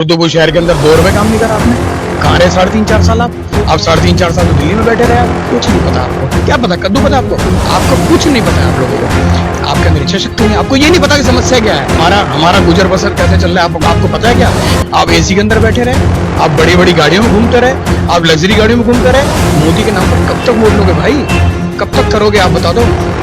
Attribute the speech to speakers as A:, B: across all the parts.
A: रुद्रपुर शहर के अंदर 2 रुपए काम नहीं करा आपने। कहाँ रहे 3.5-4 साल आप? 3.5-4 साल तो दिल्ली में बैठे रहे आप। कुछ नहीं पता आपको। क्या पता? कद्दू पता आपको? आपको कुछ नहीं पता है आप लोगों को। आपके अंदर इच्छा शक्ति नहीं, आपको ये नहीं पता कि समस्या क्या है। हमारा गुजर बसर कैसे चल रहा है आपको पता है क्या? आप एसी के अंदर बैठे रहे, आप बड़ी बड़ी गाड़ियों में घूमते रहे, आप लग्जरी गाड़ियों में घूमते रहे। मोदी के नाम पर कब तक वोट लोगे भाई? कब तक करोगे आप बता दो।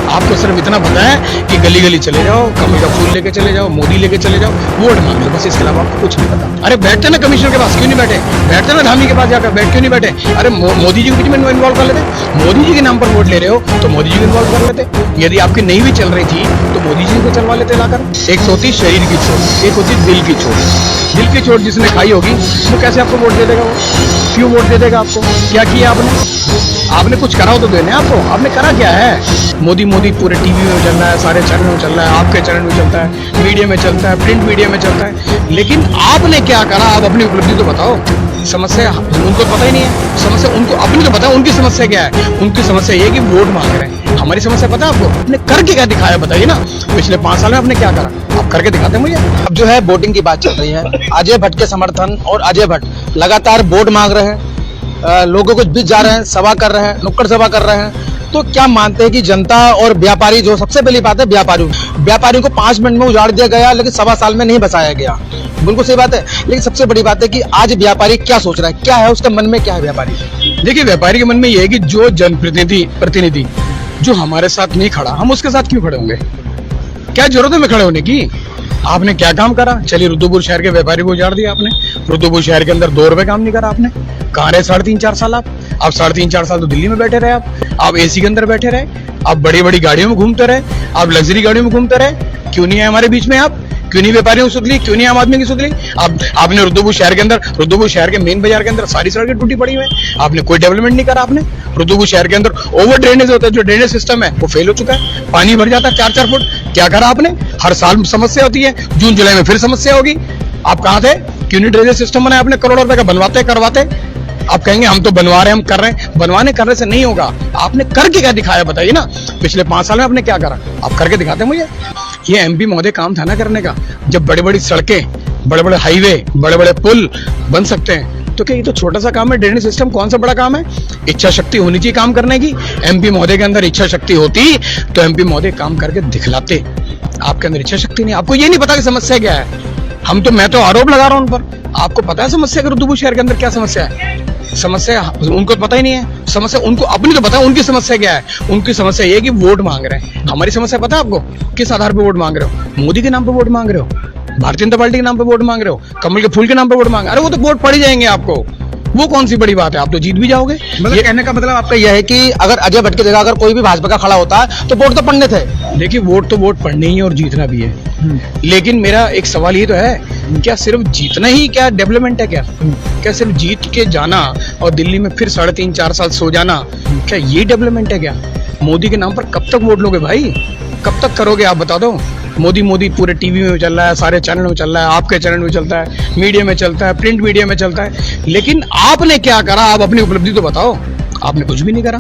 A: आपको सिर्फ इतना पता है कि गली गली चले जाओ, कमल का फूल लेके चले जाओ, मोदी लेके चले जाओ, वोट मांग लो, बस इसके अलावा आपको कुछ नहीं पता। अरे बैठते ना कमिश्नर के पास, क्यों नहीं बैठे? बैठते ना धामी के पास जाकर, बैठ क्यों नहीं बैठे? अरे मोदी जी को बीच में इन्वॉल्व कर लेते। मोदी जी के नाम पर वोट ले रहे हो तो मोदी जी को इन्वॉल्व कर लेते। यदि आपकी नहीं भी चल रही थी तो मोदी जी को चलवा लेते लाकर। एक तो होती शरीर की चोट, एक होती दिल की चोट। दिल की चोट जिसने खाई होगी वो कैसे आपको वोट दे देगा? वो क्यों वोट दे देगा आपको? क्या किया आपने कुछ करा हो तो देने आपको। आपने करा क्या है? मोदी पूरे टीवी में चल रहा है, सारे चैनल में चल रहा है, आपके चैनल में चलता है, मीडिया में चलता है, प्रिंट मीडिया में चलता है। लेकिन आपने क्या करा? आप अपनी उपलब्धि तो बताओ। समस्या उनको पता ही नहीं है। समस्या उनको अपनी तो बताओ, उनकी समस्या क्या है? उनकी समस्या ये है कि वोट मांग रहे हैं। हमारी समस्या पता है आपको? आपने करके क्या दिखाया बताइए ना। पिछले 5 साल में आपने क्या करा? आप करके दिखाते मुझे।
B: अब जो है वोटिंग की बात चल रही है, अजय भट्ट के समर्थन और अजय भट्ट लगातार वोट मांग रहे हैं, लोगों के बीच जा रहे हैं, सभा कर रहे हैं, नुक्कड़ सभा कर रहे हैं। तो क्या मानते हैं कि जनता और व्यापारी, जो सबसे पहली बात है व्यापारियों को 5 मिनट में उजाड़ दिया गया, लेकिन 1.25 साल में नहीं बचाया गया। बिल्कुल सही बात है, लेकिन सबसे बड़ी बात है कि आज व्यापारी क्या सोच रहा है, क्या है उसके मन में, क्या है व्यापारी?
A: देखिए, व्यापारी के मन में यह है कि जो जनप्रतिनिधि जो हमारे साथ नहीं खड़ा, हम उसके साथ क्यों खड़े होंगे? क्या जरूरत है में खड़े होने की? आपने क्या काम करा? चलिए, रुद्रपुर शहर के व्यापारी को उजाड़ दिया आपने। रुद्रपुर शहर के अंदर 2 रुपए काम नहीं करा आपने। कहाँ रहे 3.5-4 साल आप? 3.5-4 साल तो दिल्ली में बैठे रहे आप एसी के अंदर बैठे रहे, आप बड़ी बड़ी गाड़ियों में घूमते रहे, आप लग्जरी गाड़ियों में घूमते रहे। क्यों नहीं है हमारे बीच में आप? क्यों नहीं व्यापारियों की सुधली? क्यों नहीं आम आदमी की सुधली? आपने रुद्रपुर शहर के मेन बाजार के अंदर सारी सड़कें टूटी पड़ी हुई हैं। आपने कोई डेवलपमेंट नहीं करा। आपने रुद्रपुर शहर के अंदर ओवर ड्रेनेज होता है, जो ड्रेनेज सिस्टम है वो फेल हो चुका है, पानी भर जाता है 4-4 फुट। क्या करा आपने? हर साल समस्या होती है, जून जुलाई में फिर समस्या होगी। आप कहाँ थे? क्यों नहीं ड्रेनेज सिस्टम बनाया आपने? करोड़ों रुपए का बनवाते करवाते। आप कहेंगे हम तो बनवा रहे हैं, हम कर रहे हैं। बनवाने करने से नहीं होगा, आपने करके क्या दिखाया बताइए ना। पिछले 5 साल में आपने क्या करा? आप करके दिखाते मुझे। ये एमपी महोदय काम था ना करने का। जब बड़े बड़ी सड़कें, बड़े बड़े हाईवे, बड़े बड़े पुल बन सकते हैं तो क्या ये तो छोटा सा काम है? ड्रेनेज सिस्टम कौन सा बड़ा काम है? इच्छा शक्ति होनी चाहिए काम करने की। एमपी महोदय के अंदर इच्छा शक्ति होती तो एमपी महोदय काम करके दिखलाते। आपके अंदर इच्छा शक्ति नहीं, आपको ये नहीं पता कि समस्या क्या है। मैं तो आरोप लगा रहा हूं उन पर। आपको पता है समस्या कि रुद्रपुर शहर के अंदर क्या समस्या है? समस्या उनको पता ही नहीं है। समस्या उनको अपनी तो पता है, उनकी समस्या क्या है? उनकी समस्या ये है कि वोट मांग रहे हैं। हमारी समस्या पता है आपको? किस आधार पर वोट मांग रहे हो? मोदी के नाम पर वोट मांग रहे हो, भारतीय जनता पार्टी के नाम पर वोट मांग रहे हो, कमल के फूल के नाम पर वोट मांग रहे हो। अरे वो तो वोट पड़ ही जाएंगे आपको, वो कौन सी बड़ी बात है? आप तो जीत भी जाओगे।
B: ये कहने का मतलब आपका यह है कि अगर अजय भट्ट की जगह अगर कोई भी भाजपा का खड़ा होता तो वोट तो पड़ने थे।
A: देखिए, वोट तो वोट पड़ने ही है और जीतना भी है। लेकिन मेरा एक सवाल ये तो है, क्या सिर्फ जीतना ही क्या डेवलपमेंट है? क्या सिर्फ जीत के जाना और दिल्ली में फिर 3.5-4 साल सो जाना, क्या ये डेवलपमेंट है क्या? मोदी के नाम पर कब तक वोट लोगे भाई? कब तक करोगे आप बता दो। मोदी पूरे टीवी में चल रहा है, सारे चैनल में चल रहा है, आपके चैनल में चलता है, मीडिया में चलता है, प्रिंट मीडिया में चलता है। लेकिन आपने क्या करा? आप अपनी उपलब्धि तो बताओ। आपने कुछ भी नहीं करा।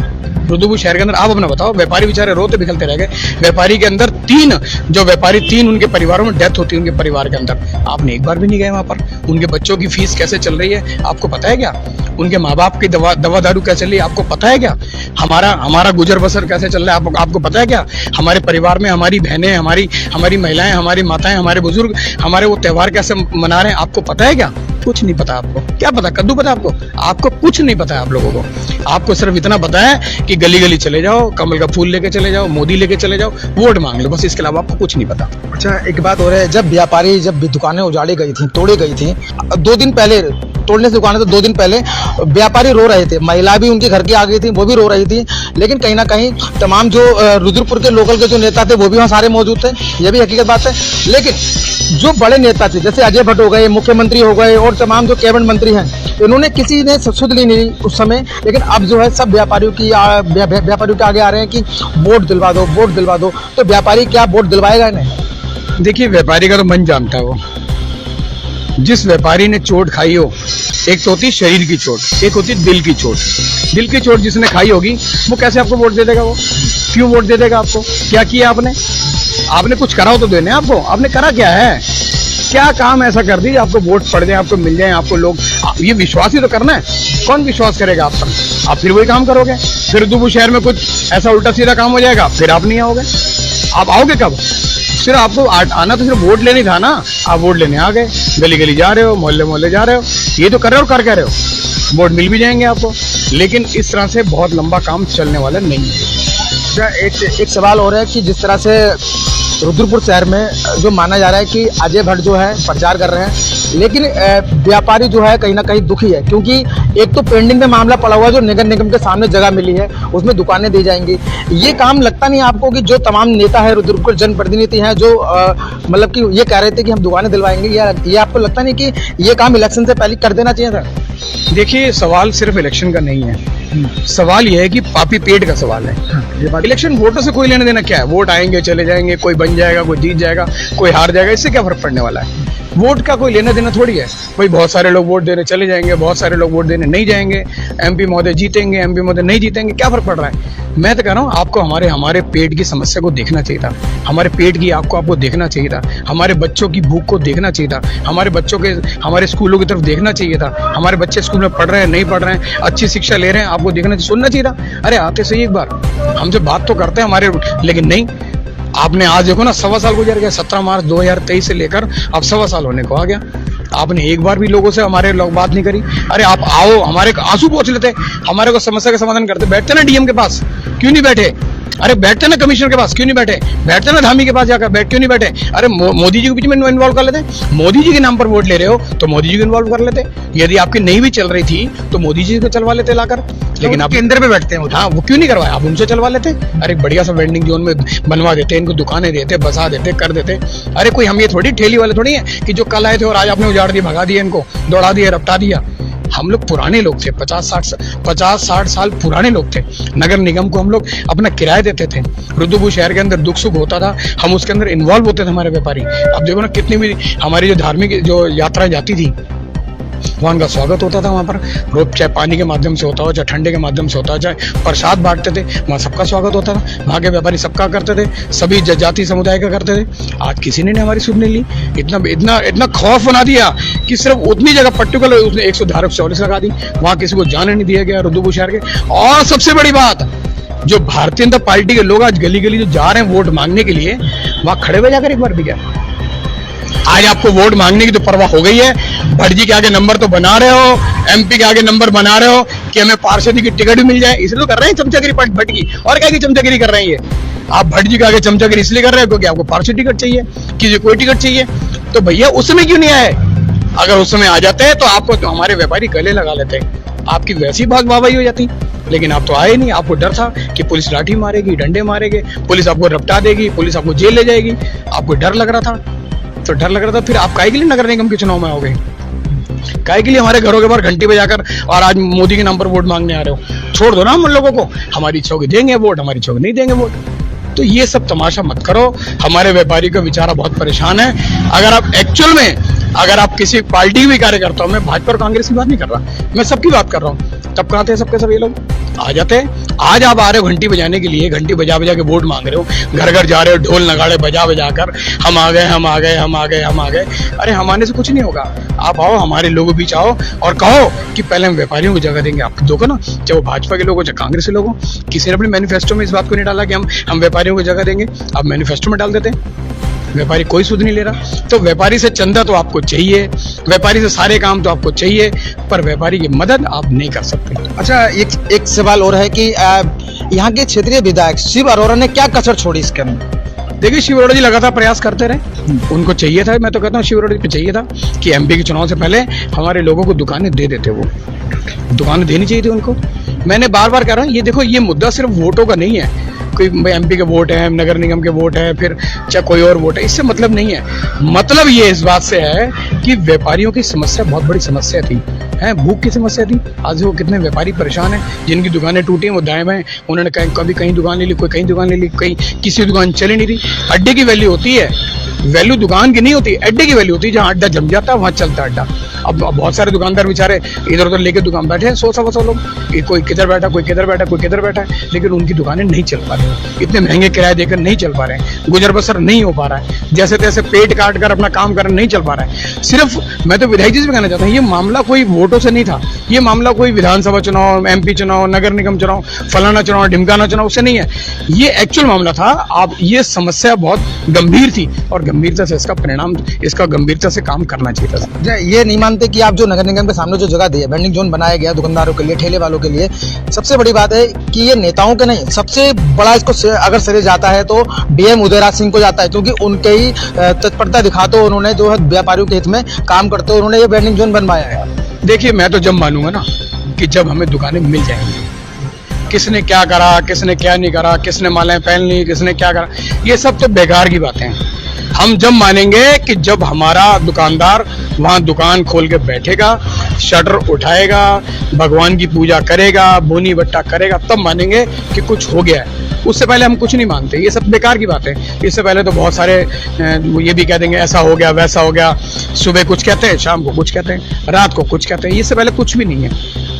A: रुद्रपुर शहर के अंदर आप अपना बताओ। व्यापारी बेचारे रोते बिखलते रह गए। व्यापारी के अंदर 3 उनके परिवारों में डेथ होती है, उनके परिवार के अंदर। आपने एक बार भी नहीं गए वहां पर। उनके बच्चों की फीस कैसे चल रही है आपको पता है क्या? उनके माँ बाप की दवा दारू कैसे चल रही है आपको पता है क्या? हमारा गुजर बसर कैसे चल रहा है आपको पता है क्या? हमारे परिवार में हमारी बहनें, हमारी महिलाएं, हमारी माताएं, हमारे बुजुर्ग, हमारे वो त्योहार कैसे मना रहे हैं आपको पता है क्या? कुछ नहीं पता आपको। क्या पता? कद्दू पता आपको? आपको कुछ नहीं पता है आप लोगों को। आपको सिर्फ इतना पता है कि गली गली चले जाओ, कमल का फूल लेके चले जाओ, मोदी लेके चले जाओ, वोट मांग लो, बस इसके अलावा आपको कुछ नहीं पता।
B: अच्छा, एक बात हो रहा है, जब व्यापारी दुकानें उजाड़ी गई थी, तोड़ी गई थी, 2 दिन पहले तोड़ने से दुकानें, तो 2 दिन पहले व्यापारी रो रहे थे, महिला भी उनके घर की आ गई थी, वो भी रो रही थी। लेकिन कहीं ना कहीं तमाम जो रुद्रपुर के लोकल के जो नेता थे वो भी वहाँ सारे मौजूद थे, ये भी हकीकत बात है। लेकिन जो बड़े नेता थे, जैसे अजय भट्ट हो गए, मुख्यमंत्री हो गए, और तमाम जो कैबिनेट मंत्री हैं, इन्होंने किसी ने सुध ली नहीं उस समय। लेकिन अब जो है सब व्यापारियों के आगे आ रहे हैं कि वोट दिलवा दो, वोट दिलवा दो। तो व्यापारी क्या वोट दिलवाएगा इन्हें?
A: देखिए, व्यापारी का तो मन जानता है वो। जिस व्यापारी ने चोट खाई हो, एक तो होती शरीर की चोट, एक होती दिल की चोट। दिल की चोट जिसने खाई होगी वो कैसे आपको वोट दे देगा? वो क्यों वोट दे देगा आपको? क्या किया आपने? आपने कुछ करा हो तो देने आपको। आपने करा क्या है? क्या काम ऐसा कर दी आपको वोट पड़ जाए, आपको मिल जाए, आपको लोग, ये विश्वास ही तो करना है। कौन विश्वास करेगा आप पर? आप फिर वही काम करोगे, फिर रुद्रपुर शहर में कुछ ऐसा उल्टा सीधा काम हो जाएगा, फिर आप नहीं आओगे। आप आओगे कब? सिर्फ आपको आना तो सिर्फ वोट लेने था ना, आप वोट लेने आ गए, गली गली जा रहे हो, मोहल्ले मोहल्ले जा रहे हो, ये तो कर रहे हो, कर रहे हो, वोट मिल भी जाएंगे आपको, लेकिन इस तरह से बहुत लंबा काम चलने वाला नहीं है।
B: एक सवाल और है कि जिस तरह से रुद्रपुर शहर में जो माना जा रहा है कि अजय भट्ट जो है प्रचार कर रहे हैं, लेकिन व्यापारी जो है कहीं ना कहीं दुखी है, क्योंकि एक तो पेंडिंग में मामला पड़ा हुआ जो नगर निगम के सामने जगह मिली है उसमें दुकानें दी जाएंगी। ये काम लगता नहीं आपको कि जो तमाम नेता है रुद्रपुर जनप्रतिनिधि हैं जो मतलब कि ये कह रहे थे कि हम दुकानें दिलवाएंगे, ये आपको लगता नहीं कि ये काम इलेक्शन से पहले कर देना चाहिए था?
A: देखिए, सवाल सिर्फ इलेक्शन का नहीं है, सवाल यह है कि पापी पेट का सवाल है। इलेक्शन वोटों से कोई लेने देना क्या है? वोट आएंगे चले जाएंगे, कोई बन जाएगा, कोई जीत जाएगा, कोई हार जाएगा, इससे क्या फर्क पड़ने वाला है? वोट का कोई लेना देना थोड़ी है। भाई बहुत सारे लोग वोट देने चले जाएंगे, बहुत सारे लोग वोट देने नहीं जाएंगे, एमपी महोदय जीतेंगे, एमपी महोदय नहीं जीतेंगे, क्या फर्क पड़ रहा है? मैं तो कह रहा हूँ आपको हमारे पेट की समस्या को देखना चाहिए था, हमारे पेट की आपको देखना चाहिए था, हमारे बच्चों की भूख को देखना चाहिए था, हमारे बच्चों के हमारे स्कूलों की तरफ देखना चाहिए था, हमारे बच्चे स्कूल में पढ़ रहे हैं नहीं पढ़ रहे हैं, अच्छी शिक्षा ले रहे हैं, आपको देखना चाहिए, सुनना चाहिए था। अरे आते सही एक बार, हमसे बात तो करते हैं हमारे, लेकिन नहीं। आपने आज देखो ना, 1.25 साल गुजर गया, 17 मार्च 2023 से लेकर अब 1.25 साल होने को आ गया। आपने एक बार भी लोगों से हमारे लोग बात नहीं करी। अरे आप आओ, हमारे आंसू पोंछ लेते, हमारे को समस्या का समाधान करते, बैठते ना डीएम के पास, क्यों नहीं बैठे? अरे बैठते ना कमिश्नर के पास, क्यों नहीं बैठे? बैठते ना धामी के पास जाकर, बैठ क्यों नहीं बैठे? अरे मोदी जी के बीच में इन्वॉल्व कर लेते, मोदी जी के नाम पर वोट ले रहे हो तो मोदी जी को इन्वॉल्व कर लेते। यदि आपकी नहीं भी चल रही थी तो मोदी जी को चलवा लेते लाकर, लेकिन आप केंद्र में बैठते हैं, हाँ वो क्यों नहीं करवाया? आप उनसे चलवा लेते। अरे बढ़िया सा वेंडिंग जोन में बनवा देते, इनको दुकानें देते, बसा देते, कर देते। अरे कोई हम ये थोड़ी ठेली वाले थोड़ी है कि जो कल आए थे और आज आपने उजाड़ दिया, भगा दिया, इनको दौड़ा दिया, रपटा दिया। हम लोग पुराने लोग थे, 50-60 साल पुराने लोग थे। नगर निगम को हम लोग अपना किराया देते थे, रुद्रपुर शहर के अंदर दुख सुख होता था, हम उसके अंदर इन्वॉल्व होते थे, हमारे व्यापारी। अब देखो ना, कितनी भी हमारी जो धार्मिक जो यात्राएं जाती थी, वहाँ उनका स्वागत होता था, वहाँ पर रोज चाहे पानी के माध्यम से होता हो, चाहे ठंडे के माध्यम से होता हो, चाहे प्रसाद बांटते थे, वहाँ सबका स्वागत होता था। वहाँ के व्यापारी सबका करते थे, सभी जाति समुदाय का करते थे। आज किसी ने हमारी सुन नहीं ली। इतना इतना इतना खौफ बना दिया कि सिर्फ उतनी जगह पर्टिकुलर उसने 144 लगा दी, वहाँ किसी को जाने नहीं दिया गया रुद्रपुर शहर के। और सबसे बड़ी बात, जो भारतीय जनता पार्टी के लोग आज गली गली जो जा रहे हैं वोट मांगने के लिए, वहाँ खड़े हुए जाकर एक बार भी क्या, आज आपको वोट मांगने की तो परवाह हो गई है। भट्ट जी के आगे नंबर तो बना रहे हो, एमपी के आगे नंबर बना रहे हो कि हमें पार्षद की टिकट भी मिल जाए, इसलिए तो कर रहे हैं चमचागिरी भट्ट की। और क्या की चमचागिरी कर रहे हैं ये? आप भट्ट जी के आगे चमचागिरी इसलिए कर रहे हो क्योंकि आपको पार्षद टिकट चाहिए, किसी कोई टिकट चाहिए। तो भैया उस समय क्यों नहीं आए? अगर उस समय आ जाते हैं तो आपको तो हमारे व्यापारी गले लगा लेते, आपकी वैसी भाग वाहवाही हो जाती। लेकिन आप तो आए नहीं, आपको डर था कि पुलिस लाठी मारेगी, डंडे मारेगी, पुलिस आपको रपटा देगी, पुलिस आपको जेल ले जाएगी, आपको डर लग रहा था। तो डर लग रहा था, फिर आप काहे के लिए नगर निगम के चुनाव में आओगे? काहे के लिए हमारे घरों के बाहर घंटी बजाकर और आज मोदी के नाम पर वोट मांगने आ रहे हो? छोड़ दो ना हम लोगों को, हमारी इच्छा होगी देंगे वोट, हमारी इच्छा होगी नहीं देंगे वोट। तो ये सब तमाशा मत करो। हमारे व्यापारी का बेचारा बहुत परेशान है। अगर आप एक्चुअल में अगर आप किसी पार्टी भी कार्यकर्ता हो, मैं भाजपा और कांग्रेस की बात नहीं कर रहा, मैं सबकी बात कर रहा हूँ, तब कहाँ थे सबके सब ये लोग? आ जाते। आज आप आ रहे हो घंटी बजाने के लिए, घंटी बजा बजा के वोट मांग रहे हो, घर घर जा रहे हो ढोल नगाड़े बजा बजा कर, हम आ गए, हम आ गए, हम आ गए, हम आ गए। अरे हम आने से कुछ नहीं होगा। आप आओ, हमारे लोगों बीच आओ और कहो कि पहले हम व्यापारियों को जगह देंगे। आप देखो ना, चाहे वो भाजपा के लोग हो चाहे कांग्रेस के लोग हो, किसी ने अपने मैनिफेस्टो में इस बात को नहीं डाला कि हम व्यापारियों को जगह देंगे। आप मैनिफेस्टो में डाल देते हैं, व्यापारी कोई सुध नहीं ले रहा। तो व्यापारी से चंदा तो आपको चाहिए, व्यापारी से सारे काम तो आपको चाहिए, पर व्यापारी की मदद आप नहीं कर सकते।
B: अच्छा, एक सवाल और है कि यहाँ के क्षेत्रीय विधायक शिव अरोड़ा ने क्या कसर छोड़ी इसके अंदर?
A: देखिए, शिव अरोड़ा जी लगातार प्रयास करते रहे, उनको चाहिए था, मैं तो कहता हूँ शिव अरोड़ा जी को चाहिए था कि एमपी के चुनाव से पहले हमारे लोगों को दुकानें दे देते, वो दुकानें देनी चाहिए थी उनको। मैंने बार बार कह रहा हूँ, ये देखो, ये मुद्दा सिर्फ वोटों का नहीं है, कोई एमपी के वोट है, नगर निगम के वोट है, फिर चाहे कोई और वोट है, इससे मतलब नहीं है। मतलब ये इस बात से है कि व्यापारियों की समस्या बहुत बड़ी समस्या थी, है भूख की समस्या थी। आज वो कितने व्यापारी परेशान हैं, जिनकी दुकानें टूटी हैं, वो दाएं बाएं, उन्होंने कभी कहीं दुकान ले ली, कोई कहीं दुकान ले ली, कहीं किसी दुकान चली नहीं रही। अड्डे की वैल्यू होती है वैल्यू दुकान की नहीं होती, अड्डे की वैल्यू होती है। जहाँ अड्डा जम जाता है वहाँ चलता है अड्डा। अब बहुत सारे दुकानदार बेचारे इधर उधर लेके दुकान बैठे हैं, 100-125 लोग, कोई किधर बैठा, कोई किधर बैठा, कोई किधर बैठा है, लेकिन उनकी दुकानें नहीं चल पा रही, इतने महंगे किराए देकर नहीं चल पा रहे हैं, गुजर बसर नहीं हो पा रहा है, जैसे तैसे पेट काट कर अपना काम करना नहीं चल पा रहा है। सिर्फ मैं तो विधायक जी से भी कहना चाहता हूँ, ये मामला कोई वोटों से नहीं था, ये मामला कोई विधानसभा चुनाव, MP चुनाव, नगर निगम चुनाव, फलाना चुनाव, ढिमकाना चुनाव से नहीं है। ये एक्चुअल मामला था। आप ये समस्या बहुत गंभीर थी और गंभीरता से इसका परिणाम, इसका गंभीरता से काम करना चाहिए था।
B: ये नहीं मानते कि आप जो नगर निगम के सामने जो जगह दी है, वेंडिंग जोन बनाया गया दुकानदारों के लिए, ठेले वालों के लिए, सबसे बड़ी बात है कि ये नेताओं के नहीं, सबसे बड़ा इसको अगर श्रेय जाता है तो DM उदयराज सिंह को जाता है, क्योंकि उनके ही तत्परता दिखाते उन्होंने जो है व्यापारियों के हित में काम करते हुए उन्होंने ये वेंडिंग जोन बनवाया है।
A: देखिए, मैं तो जब मानूंगा ना कि जब हमें दुकानें मिल जाएंगी, किसने क्या करा, किसने क्या नहीं करा, किसने मालाएं पहन ली, किसने क्या करा, ये सब तो बेकार की बातें हैं। हम जब मानेंगे कि जब हमारा दुकानदार वहां दुकान खोल के बैठेगा, शटर उठाएगा, भगवान की पूजा करेगा, बोनी बट्टा करेगा, तब मानेंगे कि कुछ हो गया है। उससे पहले हम कुछ नहीं मानते, ये सब बेकार की बात है। इससे पहले तो बहुत सारे ये भी कह देंगे ऐसा हो गया, वैसा हो गया, सुबह कुछ कहते हैं, शाम को कुछ कहते हैं, रात को कुछ कहते हैं। इससे पहले कुछ भी नहीं है।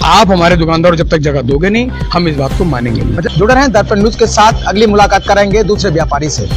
A: आप हमारे दुकानदार जब तक जगह दोगे नहीं, हम इस बात को मानेंगे नहीं।
B: जुड़े रहें दर्पण न्यूज के साथ, अगली मुलाकात कराएंगे दूसरे व्यापारी से।